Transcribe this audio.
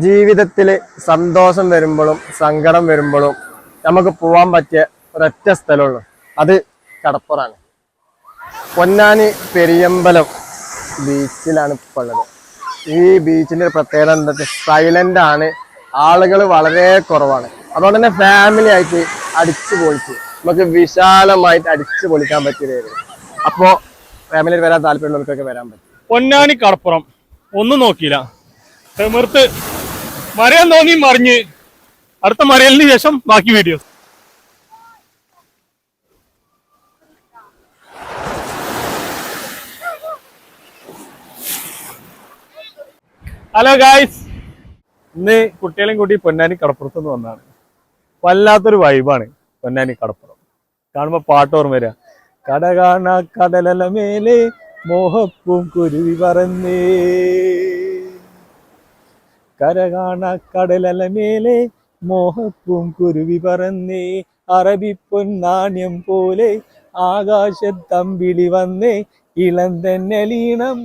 ജീവിതത്തിൽ സന്തോഷം വരുമ്പോഴും സങ്കടം വരുമ്പോഴും നമുക്ക് പോകാൻ പറ്റിയ ഒരൊറ്റ സ്ഥലമുള്ളൂ, അത് കടപ്പുറാണ്. പൊന്നാനി പെരിയമ്പലം ബീച്ചിലാണ് ഇപ്പോൾ ഉള്ളത്. ഈ ബീച്ചിന്റെ പ്രത്യേകത എന്താ വെച്ചാൽ സൈലന്റ് ആണ്, ആളുകൾ വളരെ കുറവാണ്. അതുകൊണ്ട് തന്നെ ഫാമിലി ആയിട്ട് അടിച്ചു പൊളിച്ച് നമുക്ക് വിശാലമായിട്ട് അടിച്ചു പൊളിക്കാൻ പറ്റിയതായിരുന്നു. അപ്പോ ഫാമിലിയിൽ വരാൻ താല്പര്യമുള്ളവർക്കൊക്കെ വരാൻ പറ്റും. പൊന്നാനി കടപ്പുറം ഒന്നും നോക്കിയില്ല, തീർത്ത് മറിയാൻ തോന്നി മറിഞ്ഞ് അടുത്ത മറിയലിന് ശേഷം ബാക്കി വീഡിയോസ്. ഹലോ ഗായ്സ്, ഇന്ന് കുട്ടികളെയും കൂട്ടി പൊന്നാനി കടപ്പുറത്ത് നിന്ന് വന്നാണ്. വല്ലാത്തൊരു വൈബാണ് പൊന്നാനി കടപ്പുറം. കാണുമ്പോ പാട്ട് ഓർമ്മ വരിക, കട കാണ കടലല മേലെ മോഹപ്പൂം കുരുവി പറന്നേ, കര കാണ കടലല മേലെ മോഹപ്പൂം കുരുവി പറന്നേ, അറബി പൊന്നാണ്യം പോലെ ആകാശത്തമ്പിളി വന്നേ, ഇളം തെന്നലീണം.